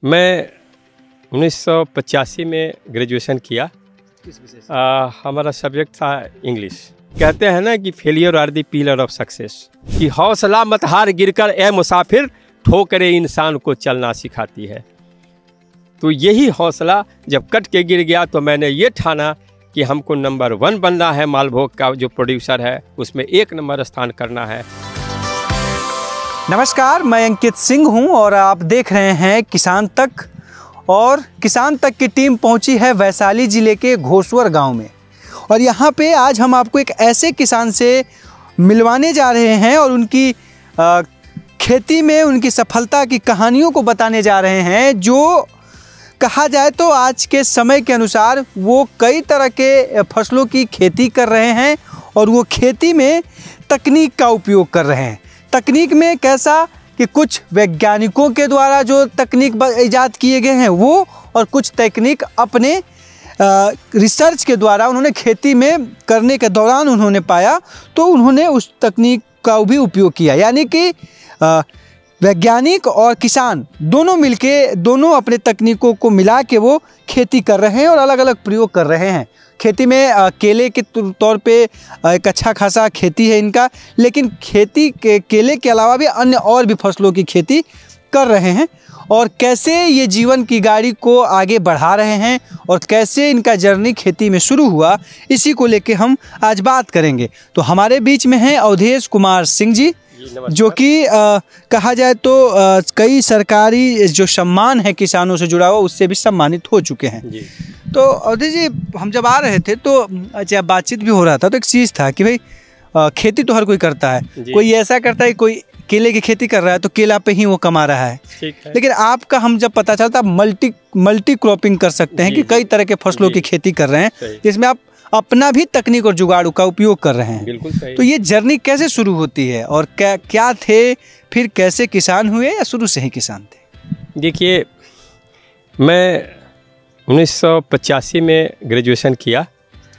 मैं 1985 में ग्रेजुएशन किया। किस विषय से? हमारा सब्जेक्ट था इंग्लिश। कहते हैं ना कि failure are the pillar of success, कि हौसला मत हार गिरकर ए मुसाफिर, ठोकरें इंसान को चलना सिखाती है। तो यही हौसला जब कट के गिर गया तो मैंने ये ठाना कि हमको नंबर 1 बनना है। मालभोग का जो प्रोड्यूसर है उसमें 1 नंबर स्थान करना है। नमस्कार, मैं अंकित सिंह हूं और आप देख रहे हैं किसान तक। और किसान तक की टीम पहुंची है वैशाली ज़िले के घोसवर गांव में। और यहां पे आज हम आपको एक ऐसे किसान से मिलवाने जा रहे हैं और उनकी खेती में उनकी सफलता की कहानियों को बताने जा रहे हैं, जो कहा जाए तो आज के समय के अनुसार वो कई तरह के फसलों की खेती कर रहे हैं और वो खेती में तकनीक का उपयोग कर रहे हैं। तकनीक में कैसा कि कुछ वैज्ञानिकों के द्वारा जो तकनीक ईजाद किए गए हैं वो, और कुछ तकनीक अपने रिसर्च के द्वारा उन्होंने खेती में करने के दौरान उन्होंने पाया, तो उन्होंने उस तकनीक का भी उपयोग किया। यानी कि वैज्ञानिक और किसान दोनों मिलके, दोनों अपने तकनीकों को मिला के वो खेती कर रहे हैं और अलग अलग प्रयोग कर रहे हैं। खेती में केले के तौर पे एक अच्छा खासा खेती है इनका, लेकिन खेती के केले के अलावा भी अन्य और भी फसलों की खेती कर रहे हैं। और कैसे ये जीवन की गाड़ी को आगे बढ़ा रहे हैं और कैसे इनका जर्नी खेती में शुरू हुआ, इसी को लेके हम आज बात करेंगे। तो हमारे बीच में हैं अवधेश कुमार सिंह जी, जो कि कहा जाए तो कई सरकारी जो सम्मान है किसानों से जुड़ा हुआ उससे भी सम्मानित हो चुके हैं जी। तो अवधेश जी, हम जब आ रहे थे तो अच्छा बातचीत भी हो रहा था, तो एक चीज़ था कि भाई खेती तो हर कोई करता है, कोई ऐसा करता है, कोई केले की खेती कर रहा है तो केला पे ही वो कमा रहा है। लेकिन आपका हम जब पता चलता मल्टी क्रॉपिंग कर सकते हैं कि कई तरह के फसलों की खेती कर रहे हैं, जिसमें आप अपना भी तकनीक और जुगाड़ू का उपयोग कर रहे हैं। बिल्कुल सही। तो ये जर्नी कैसे शुरू होती है और क्या थे, फिर कैसे किसान हुए या शुरू से ही किसान थे? देखिए, मैं 1985 में ग्रेजुएशन किया।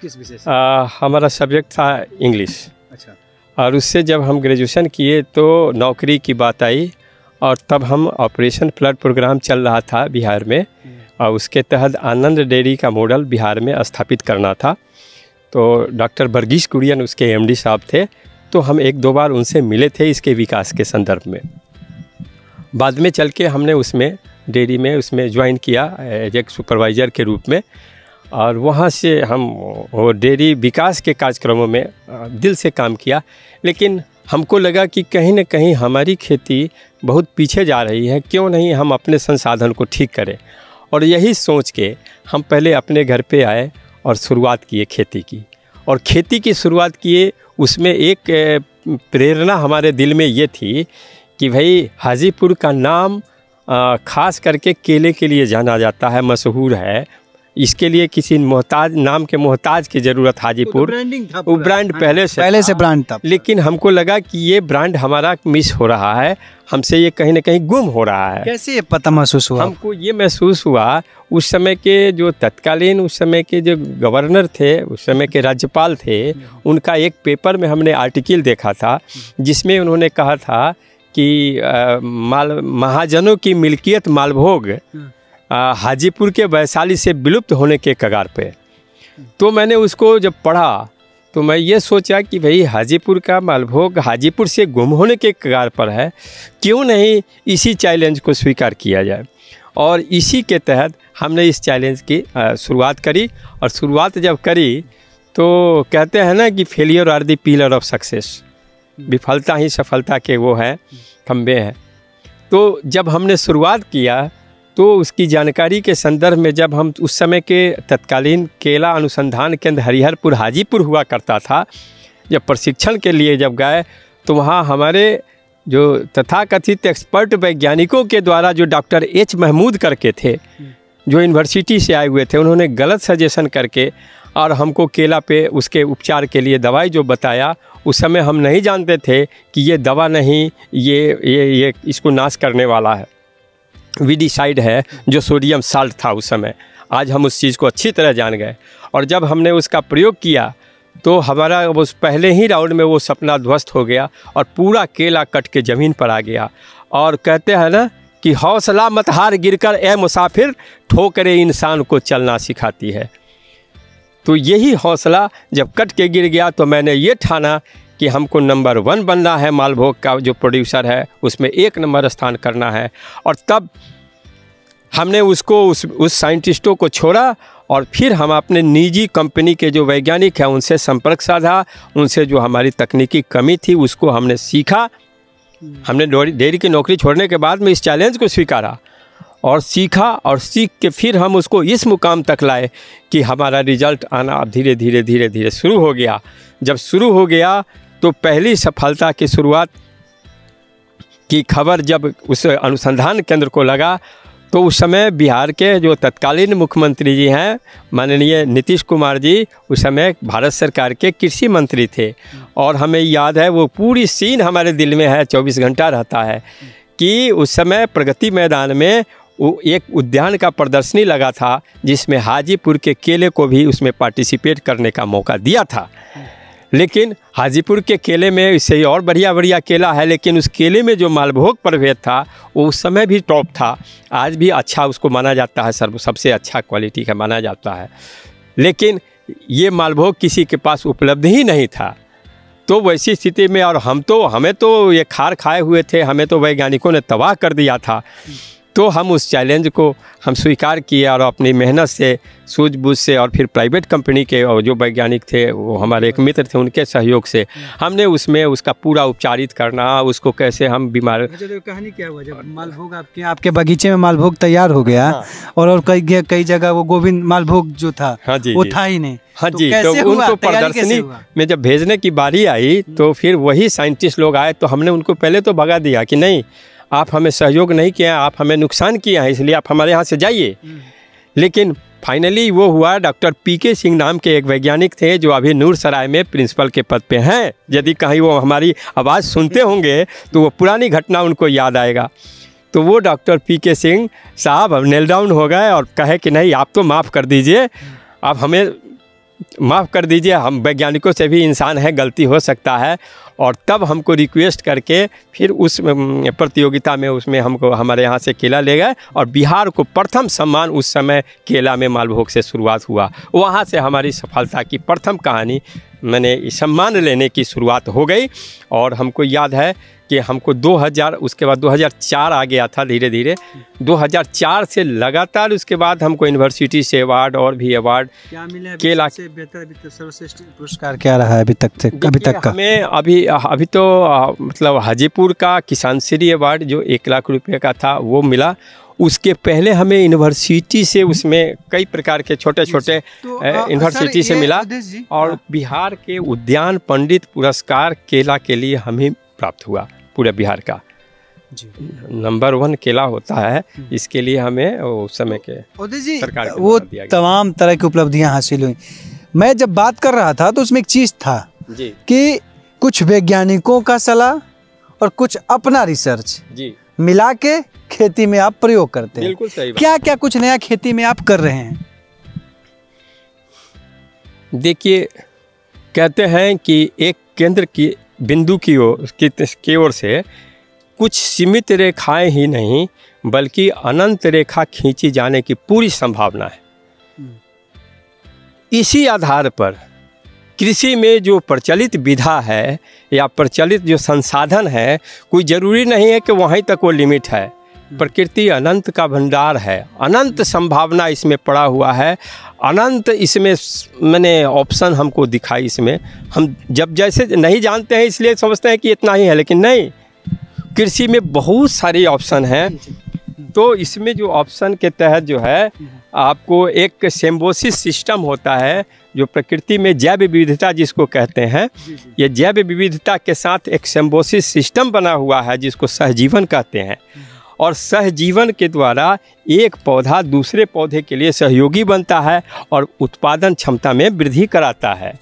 किस विषय से? हमारा सब्जेक्ट था इंग्लिश। अच्छा। और उससे जब हम ग्रेजुएशन किए तो नौकरी की बात आई, और तब हम ऑपरेशन फ्लड प्रोग्राम चल रहा था बिहार में, और उसके तहत आनंद डेयरी का मॉडल बिहार में स्थापित करना था। तो डॉक्टर वर्गीस कुरियन उसके एमडी साहब थे, तो हम 1-2 बार उनसे मिले थे इसके विकास के संदर्भ में। बाद में चल के हमने उसमें डेयरी में उसमें ज्वाइन किया एज एक सुपरवाइज़र के रूप में, और वहाँ से हम वो डेयरी विकास के कार्यक्रमों में दिल से काम किया। लेकिन हमको लगा कि कहीं न कहीं हमारी खेती बहुत पीछे जा रही है, क्यों नहीं हम अपने संसाधन को ठीक करें। और यही सोच के हम पहले अपने घर पे आए और शुरुआत किए खेती की। और खेती की शुरुआत किए, उसमें एक प्रेरणा हमारे दिल में ये थी कि भाई हाजीपुर का नाम ख़ास करके केले के लिए जाना जाता है, मशहूर है। इसके लिए किसी नाम के मोहताज की ज़रूरत, हाजीपुर वो ब्रांड पहले से ब्रांड था। लेकिन हमको लगा कि ये ब्रांड हमारा मिस हो रहा है, हमसे ये कहीं ना कहीं गुम हो रहा है। कैसे ये पता महसूस हुआ? हमको ये महसूस हुआ, उस समय के जो तत्कालीन उस समय के जो गवर्नर थे, उस समय के राज्यपाल थे, उनका एक पेपर में हमने आर्टिकल देखा था जिसमें उन्होंने कहा था कि महाजनों की मिल्कियत मालभोग हाजीपुर के वैशाली से विलुप्त होने के कगार पे। तो मैंने उसको जब पढ़ा तो मैं ये सोचा कि भाई हाजीपुर का मालभोग हाजीपुर से गुम होने के कगार पर है, क्यों नहीं इसी चैलेंज को स्वीकार किया जाए। और इसी के तहत हमने इस चैलेंज की शुरुआत करी। और शुरुआत जब करी तो कहते हैं ना कि failure are the pillar of success, विफलता ही सफलता के वो है खंबे हैं। तो जब हमने शुरुआत किया तो उसकी जानकारी के संदर्भ में, जब हम उस समय के तत्कालीन केला अनुसंधान केंद्र हरिहरपुर हाजीपुर हुआ करता था, जब प्रशिक्षण के लिए जब गए तो वहाँ हमारे जो तथाकथित एक्सपर्ट वैज्ञानिकों के द्वारा जो डॉक्टर एच महमूद करके थे, जो यूनिवर्सिटी से आए हुए थे, उन्होंने गलत सजेशन करके और हमको केला पे उसके उपचार के लिए दवाई जो बताया, उस समय हम नहीं जानते थे कि ये दवा नहीं, ये इसको नाश करने वाला है, वीडिसाइड है, जो सोडियम साल्ट था उस समय। आज हम उस चीज़ को अच्छी तरह जान गए। और जब हमने उसका प्रयोग किया तो हमारा उस पहले ही राउंड में वो सपना ध्वस्त हो गया और पूरा केला कट के ज़मीन पर आ गया। और कहते हैं ना कि हौसला मत हार, गिरकर ए मुसाफिर, ठोकरे इंसान को चलना सिखाती है। तो यही हौसला जब कट के गिर गया तो मैंने ये ठाना कि हमको नंबर 1 बनना है, मालभोग का जो प्रोड्यूसर है उसमें 1 नंबर स्थान करना है। और तब हमने उसको उस साइंटिस्टों को छोड़ा और फिर हम अपने निजी कंपनी के जो वैज्ञानिक हैं उनसे संपर्क साधा, उनसे जो हमारी तकनीकी कमी थी उसको हमने सीखा। हमने डेयरी की नौकरी छोड़ने के बाद में इस चैलेंज को स्वीकारा और सीखा, और सीख के फिर हम उसको इस मुकाम तक लाए कि हमारा रिजल्ट आना धीरे धीरे शुरू हो गया। जब शुरू हो गया तो पहली सफलता की शुरुआत की खबर जब उस अनुसंधान केंद्र को लगा तो उस समय बिहार के जो तत्कालीन मुख्यमंत्री जी हैं माननीय नीतीश कुमार जी, उस समय भारत सरकार के कृषि मंत्री थे। और हमें याद है वो पूरी सीन हमारे दिल में है, 24 घंटा रहता है कि उस समय प्रगति मैदान में एक उद्यान का प्रदर्शनी लगा था जिसमें हाजीपुर के केले को भी उसमें पार्टिसिपेट करने का मौका दिया था। लेकिन हाजीपुर के केले में इससे और बढ़िया केला है, लेकिन उस केले में जो मालभोग प्रभेद था वो उस समय भी टॉप था, आज भी अच्छा उसको माना जाता है, सबसे अच्छा क्वालिटी का माना जाता है। लेकिन ये मालभोग किसी के पास उपलब्ध ही नहीं था। तो वैसी स्थिति में और हमें तो ये खार खाए हुए थे, हमें तो वैज्ञानिकों ने तबाह कर दिया था। तो हम उस चैलेंज को हम स्वीकार किए और अपनी मेहनत से, सूझबूझ से, और फिर प्राइवेट कंपनी के और जो वैज्ञानिक थे वो हमारे एक मित्र थे, उनके सहयोग से हमने उसमें उसका पूरा उपचारित करना, उसको कैसे हम बीमार। तो कहानी क्या हुआ जब मालभोग आपके बगीचे में मालभोग तैयार हो गया? हाँ। और कई जगह वो गोविंद मालभोग जो था, हाँ जी, वो था ही नहीं। हाँ जी, तो उनको प्रदर्शनी में जब भेजने की बारी आई तो फिर वही साइंटिस्ट लोग आए तो हमने उनको पहले तो भगा दिया कि नहीं, आप हमें सहयोग नहीं किया, आप हमें नुकसान किया है, इसलिए आप हमारे यहाँ से जाइए। लेकिन फाइनली वो हुआ। डॉक्टर पीके सिंह नाम के एक वैज्ञानिक थे जो अभी नूरसराय में प्रिंसिपल के पद पे हैं। यदि कहीं वो हमारी आवाज़ सुनते होंगे तो वो पुरानी घटना उनको याद आएगा। तो वो डॉक्टर पीके सिंह साहब नेल डाउन हो गए और कहे कि नहीं, आप तो माफ़ कर दीजिए, आप हमें माफ़ कर दीजिए, हम वैज्ञानिकों से भी इंसान है, गलती हो सकता है। और तब हमको रिक्वेस्ट करके फिर उस प्रतियोगिता में उसमें हमको हमारे यहाँ से केला ले गए और बिहार को प्रथम सम्मान उस समय केला में मालभोग से शुरुआत हुआ। वहाँ से हमारी सफलता की प्रथम कहानी मैंने सम्मान लेने की शुरुआत हो गई। और हमको याद है कि हमको 2000 उसके बाद 2004 आ गया था, धीरे धीरे 2004 से लगातार उसके बाद हमको यूनिवर्सिटी से अवार्ड और भी अवार्ड क्या मिले। केला से बेहतर सर्वश्रेष्ठ पुरस्कार क्या रहा है अभी तक का? हमें अभी तो मतलब हाजीपुर का किसान श्री अवार्ड जो 1 लाख रुपए का था वो मिला। उसके पहले हमें यूनिवर्सिटी से उसमें कई प्रकार के छोटे यूनिवर्सिटी से मिला। और बिहार के उद्यान पंडित पुरस्कार केला के लिए हमें प्राप्त हुआ, पूरे बिहार का नंबर 1 केला होता है। इसके लिए हमें उस समय के सरकार वो तमाम तरह की उपलब्धियां हासिल हुई। मैं जब बात कर रहा था तो उसमें एक चीज़ था जी कि कुछ वैज्ञानिकों का सलाह और कुछ अपना रिसर्च जी मिला के खेती में आप प्रयोग करते हैं। बिल्कुल सही बात। क्या कुछ नया खेती में आप कर रहे हैं? देखिए, कहते हैं कि एक केंद्र की बिंदु की ओर से कुछ सीमित रेखाएं ही नहीं बल्कि अनंत रेखा खींची जाने की पूरी संभावना है। इसी आधार पर कृषि में जो प्रचलित विधा है या प्रचलित जो संसाधन है, कोई ज़रूरी नहीं है कि वहीं तक वो लिमिट है। प्रकृति अनंत का भंडार है, अनंत संभावना इसमें पड़ा हुआ है, अनंत इसमें मैंने ऑप्शन हमको दिखाई। इसमें हम जब जैसे नहीं जानते हैं इसलिए समझते हैं कि इतना ही है, लेकिन नहीं, कृषि में बहुत सारे ऑप्शन हैं। तो इसमें जो ऑप्शन के तहत जो है आपको एक सिम्बोसिस सिस्टम होता है जो प्रकृति में जैव विविधता जिसको कहते हैं, ये जैव विविधता के साथ एक सिम्बोसिस सिस्टम बना हुआ है जिसको सहजीवन कहते हैं। और सहजीवन के द्वारा एक पौधा दूसरे पौधे के लिए सहयोगी बनता है और उत्पादन क्षमता में वृद्धि कराता है।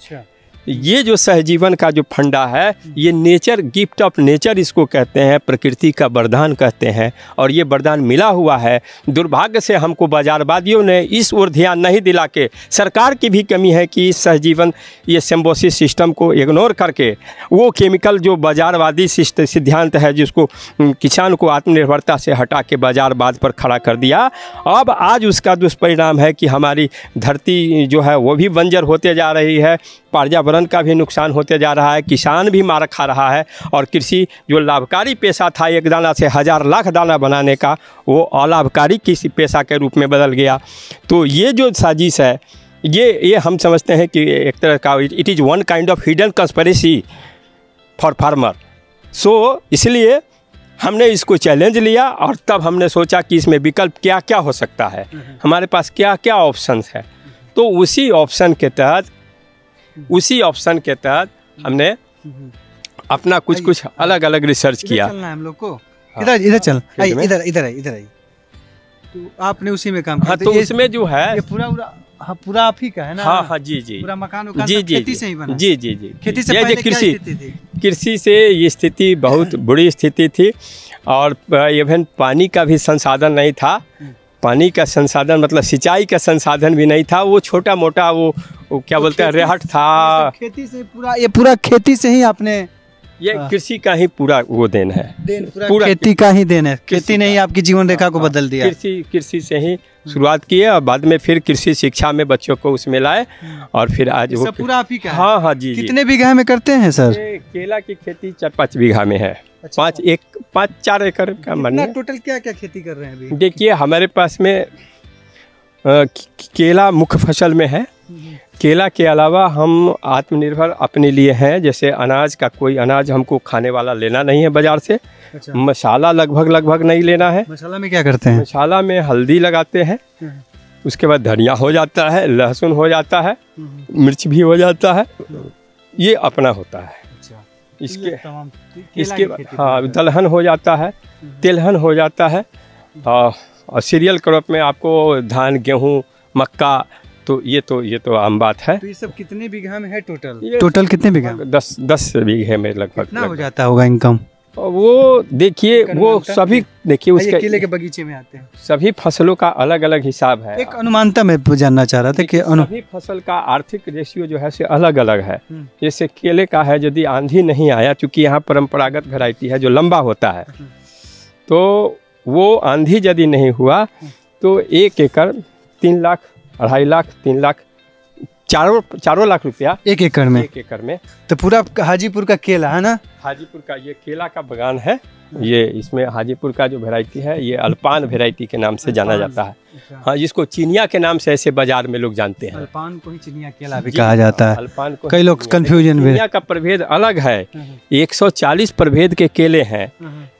ये जो सहजीवन का जो फंडा है, ये नेचर, गिफ्ट ऑफ नेचर इसको कहते हैं, प्रकृति का वरदान कहते हैं। और ये वरदान मिला हुआ है। दुर्भाग्य से हमको बाजारवादियों ने इस ओर ध्यान नहीं दिला के, सरकार की भी कमी है कि इस सहजीवन ये सिम्बोसिस सिस्टम को इग्नोर करके वो केमिकल जो बाजारवादी सिद्धांत है जिसको किसान को आत्मनिर्भरता से हटा के बाजारवाद पर खड़ा कर दिया। अब आज उसका दुष्परिणाम है कि हमारी धरती जो है वो भी बंजर होते जा रही है, पर्यावरण का भी नुकसान होते जा रहा है, किसान भी मार खा रहा है। और कृषि जो लाभकारी पेशा था एक दाना से 1000 लाख दाना बनाने का, वो अलाभकारी किसी पेशा के रूप में बदल गया। तो ये जो साजिश है, ये हम समझते हैं कि एक तरह का it is one kind of hidden conspiracy for farmer. So इसलिए हमने इसको चैलेंज लिया और तब हमने सोचा कि इसमें विकल्प क्या क्या हो सकता है, हमारे पास क्या क्या ऑप्शंस है। तो उसी ऑप्शन के तहत हमने अपना कुछ अलग अलग रिसर्च किया। चलना है हम लोग को, इधर चल, इधर तो आपने उसी में काम किया। हाँ, तो इसमें जो है ये पूरा आप ही का है ना? हाँ जी, पूरा मकान खेती से ही बना? जी। खेती से पहले क्या स्थिति थी? कृषि से ये स्थिति बहुत बुरी स्थिति थी। और इवन पानी का भी संसाधन नहीं था। पानी का संसाधन मतलब सिंचाई का संसाधन भी नहीं था। वो छोटा मोटा वो क्या बोलते हैं, रेहट था। खेती से पूरा खेती से ही आपने, ये कृषि का ही पूरा वो देन है, पूरा खेती का ही देन है। खेती ने ही आपकी जीवन रेखा को बदल दिया। कृषि से ही शुरुआत की है और बाद में फिर कृषि शिक्षा में बच्चों को उसमें लाए और फिर आज वो पूरा आप ही का है? हाँ जी। कितने बीघा में करते हैं सर? केला की खेती 4-5 बीघा में है। 5-4 एकड़ का मन है। टोटल क्या क्या खेती कर रहे हैं अभी? देखिए हमारे पास में केला मुख्य फसल में है। केला के अलावा हम आत्मनिर्भर अपने लिए हैं। जैसे अनाज का, कोई अनाज हमको खाने वाला लेना नहीं है बाजार से। अच्छा। मसाला लगभग नहीं लेना है। मसाला में क्या करते हैं? मसाला में हल्दी लगाते हैं, उसके बाद धनिया हो जाता है, लहसुन हो जाता है, मिर्च भी हो जाता है। ये अपना होता है। इसके हाँ, दलहन हो जाता है, तिलहन हो जाता है। और सीरियल क्रॉप में आपको धान, गेहूँ, मक्का, तो ये तो आम बात है। तो ये सब कितने बीघा में है टोटल कितने बीघा? 10 बीघे में लगभग। कितना हो जाता होगा इनकम? वो देखिए, वो सभी देखिए उसके केले के बगीचे में आते हैं। सभी फसलों का अलग अलग हिसाब है। एक अनुमानता मैं जानना चाह रहा था कि सभी फसल का आर्थिक रेशियो जो है से अलग अलग है। जैसे केले का है, यदि आंधी नहीं आया, चूँकि यहाँ परंपरागत वैरायटी है जो लंबा होता है, तो वो आंधी यदि नहीं हुआ तो 1 एकड़ 3 लाख, 2.5 लाख, 3 लाख, 4 लाख रुपया 1 एकड़ में। 1 एकड़ में। तो पूरा हाजीपुर का केला है ना? हाजीपुर का ये केला का बागान है। ये इसमें हाजीपुर का जो वैरायटी है ये अल्पान वैरायटी के नाम से जाना जाता है। हाँ, जिसको चिनिया के नाम से ऐसे बाजार में लोग जानते हैं। अल्पान को ही चिनिया केला भी कहा जाता है। अल्पान को कई लोग कंफ्यूजन में। चिनिया का प्रभेद अलग है। 140 प्रभेद के केले हैं,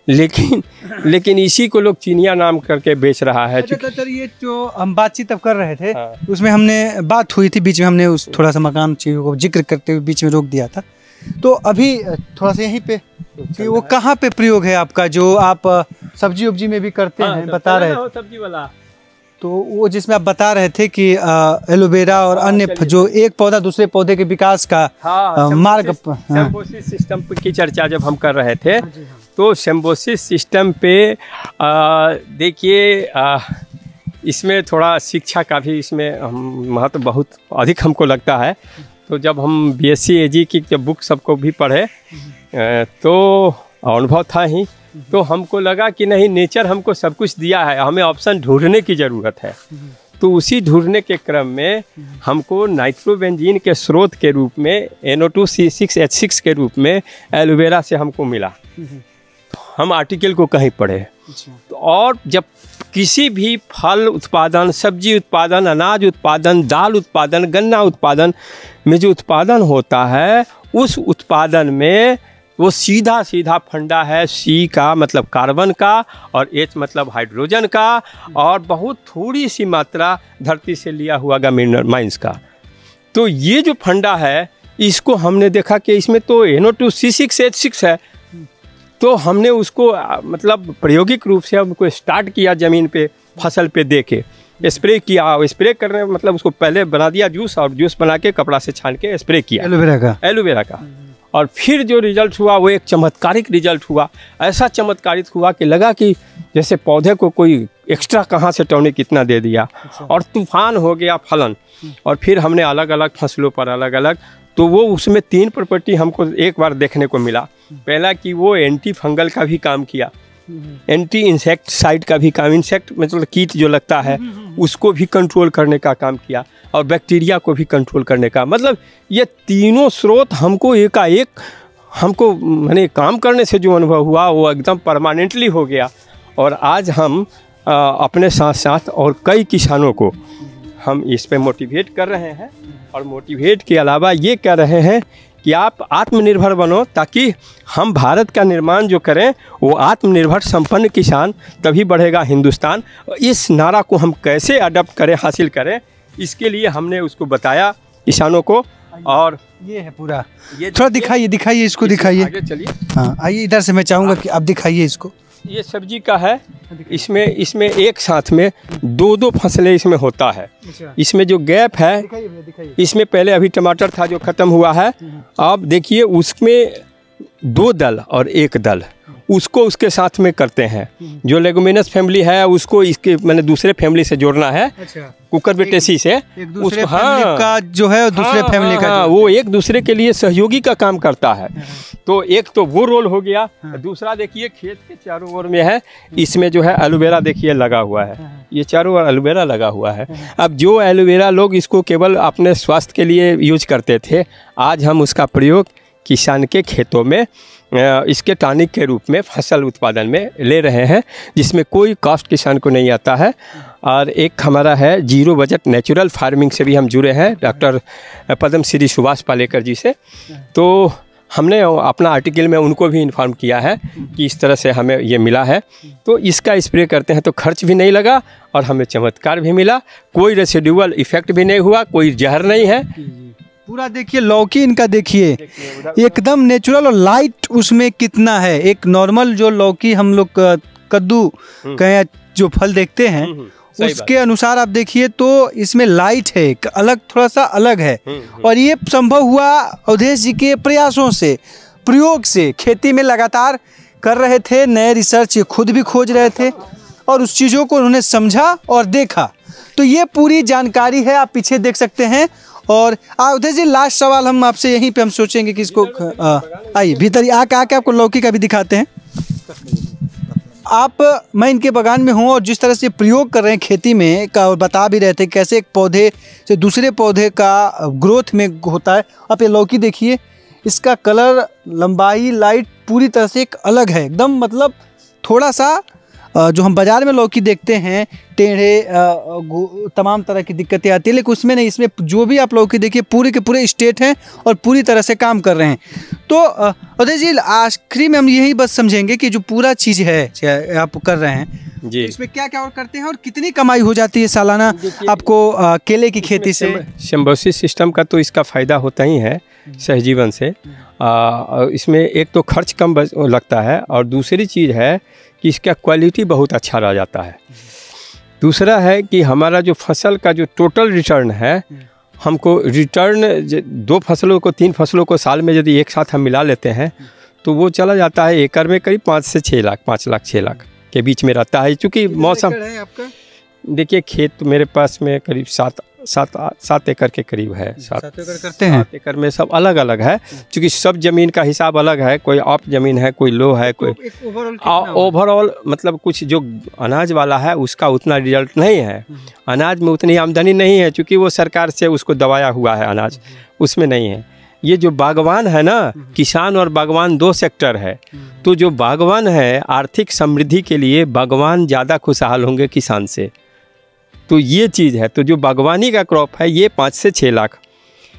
लेकिन इसी को लोग चिनिया नाम करके बेच रहा है। सर, ये जो हम बातचीत अब कर रहे थे, उसमें हमने बात हुई थी, बीच में हमने उस थोड़ा सा मकान चीज़ों को जिक्र करते हुए बीच में रोक दिया था। तो अभी थोड़ा सा यहीं पे कि वो कहाँ पे प्रयोग है आपका, जो आप सब्जी उब्जी में भी करते हैं, बता रहे थे सब्जी वाला। तो वो जिसमें आप बता रहे थे कि एलोवेरा और अन्य जो एक पौधा दूसरे पौधे के विकास का मार्ग, सिस्टम की चर्चा जब हम कर रहे थे, तो सिम्बोसिस सिस्टम पे देखिए इसमें थोड़ा शिक्षा का भी इसमें महत्व बहुत अधिक हमको लगता है। तो जब हम BSc AG की जब बुक सबको भी पढ़े तो अनुभव था ही, तो हमको लगा कि नहीं, नेचर हमको सब कुछ दिया है, हमें ऑप्शन ढूंढने की ज़रूरत है। तो उसी ढूंढने के क्रम में हमको नाइट्रोबेंजीन के स्रोत के रूप में NO2C6H6 के रूप में एलोवेरा से हमको मिला। हम आर्टिकल को कहीं पढ़े। तो और जब किसी भी फल उत्पादन, सब्जी उत्पादन, अनाज उत्पादन, दाल उत्पादन, गन्ना उत्पादन में जो उत्पादन होता है, उस उत्पादन में वो सीधा फंडा है। C का मतलब कार्बन का और H मतलब हाइड्रोजन का, और बहुत थोड़ी सी मात्रा धरती से लिया हुआ मिनरल माइंस का। तो ये जो फंडा है, इसको हमने देखा कि इसमें तो NO2C6H6 है। तो हमने उसको मतलब प्रायोगिक रूप से हमको स्टार्ट किया ज़मीन पे, फसल पे देके। स्प्रे किया। स्प्रे करने मतलब उसको पहले बना दिया जूस, और जूस बना के कपड़ा से छान के स्प्रे किया एलोवेरा का। और फिर जो रिजल्ट हुआ वो एक चमत्कारिक रिजल्ट हुआ। ऐसा चमत्कारिक हुआ कि लगा कि जैसे पौधे को कोई एक्स्ट्रा कहाँ से टॉनिक कितना दे दिया, और तूफान हो गया फलन। और फिर हमने अलग अलग फसलों पर अलग अलग, तो वो उसमें 3 प्रॉपर्टी हमको एक बार देखने को मिला। पहला कि वो एंटी फंगल का भी काम किया, एंटी इंसेक्टिसाइड का भी काम, इंसेक्ट मतलब कीट जो लगता है उसको भी कंट्रोल करने का काम किया, और बैक्टीरिया को भी कंट्रोल करने का। मतलब ये तीनों स्रोत हमको एकाएक हमको मैंने काम करने से जो अनुभव हुआ वो एकदम परमानेंटली हो गया। और आज हम अपने साथ साथ और कई किसानों को हम इस पे मोटिवेट कर रहे हैं, और मोटिवेट के अलावा ये कह रहे हैं कि आप आत्मनिर्भर बनो, ताकि हम भारत का निर्माण जो करें वो आत्मनिर्भर संपन्न किसान, तभी बढ़ेगा हिंदुस्तान। इस नारा को हम कैसे अडॉप्ट करें, हासिल करें, इसके लिए हमने उसको बताया किसानों को। और ये है पूरा, ये थोड़ा दिखाइए इसको, दिखाइए। आगे चलिए। हाँ आइए, इधर से मैं चाहूँगा कि आप दिखाइए इसको। ये सब्जी का है। इसमें एक साथ में 2-2 फसलें इसमें होता है। इसमें जो गैप है, इसमें पहले अभी टमाटर था जो ख़त्म हुआ है। अब देखिए उसमें 2 दल और 1 दल, उसको उसके साथ में करते हैं। जो लेगुमिनस फैमिली है उसको इसके मैंने दूसरे फैमिली से जोड़ना है, कुकुरबिटेसी से। उसको का जो है दूसरे फैमिली का, वो एक दूसरे के लिए सहयोगी का काम करता है। तो एक तो वो रोल हो गया। दूसरा देखिए खेत के चारों ओर में है, इसमें जो है एलोवेरा देखिए लगा हुआ है, ये चारों ओर एलोवेरा लगा हुआ है। अब जो एलोवेरा लोग इसको केवल अपने स्वास्थ्य के लिए यूज करते थे, आज हम उसका प्रयोग किसान के खेतों में इसके टॉनिक के रूप में फसल उत्पादन में ले रहे हैं, जिसमें कोई कॉस्ट किसान को नहीं आता है। और एक हमारा है जीरो बजट नेचुरल फार्मिंग से भी हम जुड़े हैं डॉक्टर पद्म श्री सुभाष पालेकर जी से। तो हमने अपना आर्टिकल में उनको भी इन्फॉर्म किया है कि इस तरह से हमें ये मिला है, तो इसका स्प्रे करते हैं तो खर्च भी नहीं लगा और हमें चमत्कार भी मिला, कोई रेसिडुअल इफेक्ट भी नहीं हुआ, कोई जहर नहीं है। पूरा देखिए लौकी इनका, देखिए एकदम नेचुरल और लाइट उसमें कितना है। एक नॉर्मल जो लौकी हम लोग कद्दू कहें जो फल देखते हैं उसके अनुसार आप देखिए तो इसमें लाइट है, अलग थोड़ा सा अलग है। और ये संभव हुआ अवधेश जी के प्रयासों से, प्रयोग से। खेती में लगातार कर रहे थे, नए रिसर्च खुद भी खोज रहे थे और उस चीज़ों को उन्होंने समझा और देखा। तो ये पूरी जानकारी है, आप पीछे देख सकते हैं। और अवधेश जी लास्ट सवाल हम आपसे यहीं पे हम सोचेंगे कि इसको आइए भीतर आके आपको लौकी का भी दिखाते हैं। मैं इनके बागान में हूँ और जिस तरह से प्रयोग कर रहे हैं खेती में का, बता भी रहे थे कैसे एक पौधे से दूसरे पौधे का ग्रोथ में होता है। आप ये लौकी देखिए, इसका कलर, लंबाई, लाइट पूरी तरह से एक अलग है एकदम। मतलब थोड़ा सा जो हम बाज़ार में लौकी देखते हैं टेढ़े तमाम तरह की दिक्कतें आती है, लेकिन उसमें नहीं। इसमें जो भी आप लौकी देखिए पूरे के पूरे स्टेट हैं और पूरी तरह से काम कर रहे हैं। तो अवधेश जी आखिरी में हम यही बस समझेंगे कि जो पूरा चीज़ है आप कर रहे हैं जी, इसमें क्या क्या और करते हैं और कितनी कमाई हो जाती है सालाना आपको केले की खेती से? सिम्बायोसिस सिस्टम का तो इसका फ़ायदा होता ही है सहजीवन से। इसमें एक तो खर्च कम लगता है और दूसरी चीज़ है कि इसका क्वालिटी बहुत अच्छा रह जाता है। दूसरा है कि हमारा जो फसल का जो टोटल रिटर्न है, हमको रिटर्न 2 फसलों को 3 फसलों को साल में यदि एक साथ हम मिला लेते हैं तो वो चला जाता है एकड़ में करीब 5 से 6 लाख, 5 लाख 6 लाख के बीच में रहता है। क्योंकि मौसम देखिए खेत मेरे पास में करीब 7 एकड़ के करीब है। 7 एकड़ करते हैं। 7 एकड़ में सब अलग अलग है, क्योंकि सब ज़मीन का हिसाब अलग है, कोई अप ज़मीन है, कोई लो है, कोई ओवरऑल मतलब कुछ जो अनाज वाला है उसका उतना रिजल्ट नहीं है, अनाज में उतनी आमदनी नहीं है, क्योंकि वो सरकार से उसको दबाया हुआ है अनाज, उसमें नहीं है। ये जो बागवान है ना, किसान और बागवान 2 सेक्टर है। तो जो बागवान है आर्थिक समृद्धि के लिए बागवान ज़्यादा खुशहाल होंगे किसान से, तो ये चीज़ है। तो जो बागवानी का क्रॉप है ये 5 से 6 लाख,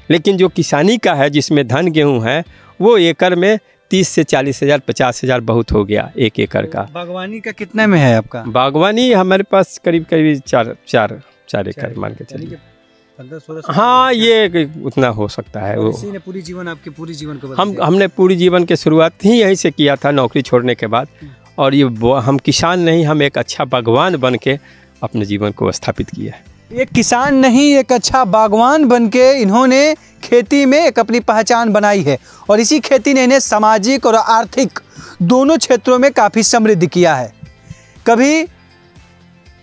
लेकिन जो किसानी का है जिसमें धान गेहूँ है वो एकड़ में 30 से 40 हज़ार 50 हज़ार बहुत हो गया 1 एकड़ का। बागवानी का कितने में है आपका? बागवानी हमारे पास करीब 4 एकड़ मान के चलिए। हाँ ये उतना हो सकता है। वो इसी ने पूरी जीवन को हमने पूरी जीवन के शुरुआत ही यहीं से किया था नौकरी छोड़ने के बाद। और ये हम किसान नहीं, हम एक अच्छा बागवान बन के अपने जीवन को स्थापित किया है। एक किसान नहीं, एक अच्छा बागवान बनके इन्होंने खेती में एक अपनी पहचान बनाई है और इसी खेती ने इन्हें सामाजिक और आर्थिक दोनों क्षेत्रों में काफ़ी समृद्ध किया है। कभी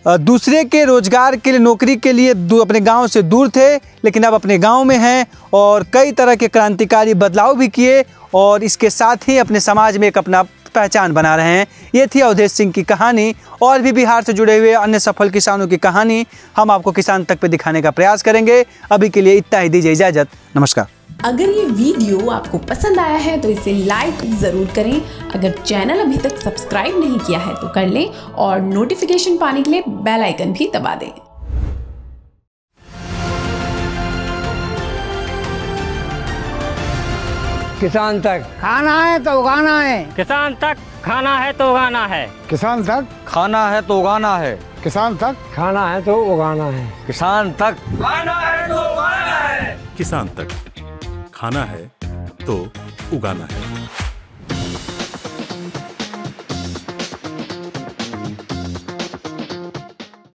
दूसरे के रोजगार के लिए, नौकरी के लिए अपने गांव से दूर थे, लेकिन अब अपने गांव में हैं और कई तरह के क्रांतिकारी बदलाव भी किए और इसके साथ ही अपने समाज में एक अपना पहचान बना रहे हैं। ये थी अवधेश सिंह की कहानी। और भी बिहार से जुड़े हुए अन्य सफल किसानों की कहानी हम आपको किसान तक पे दिखाने का प्रयास करेंगे। अभी के लिए इतना ही, दीजिए इजाजत, नमस्कार। अगर ये वीडियो आपको पसंद आया है तो इसे लाइक ज़रूर करें। अगर चैनल अभी तक सब्सक्राइब नहीं किया है तो कर लें और नोटिफिकेशन पाने के लिए बेल आइकन भी दबा दें। किसान तक खाना है तो उगाना है, किसान तक खाना है तो उगाना है, किसान तक खाना है तो उगाना है, किसान तक खाना है तो उगाना है, किसान तक खाना है तो उगाना है, किसान तक खाना है तो उगाना है।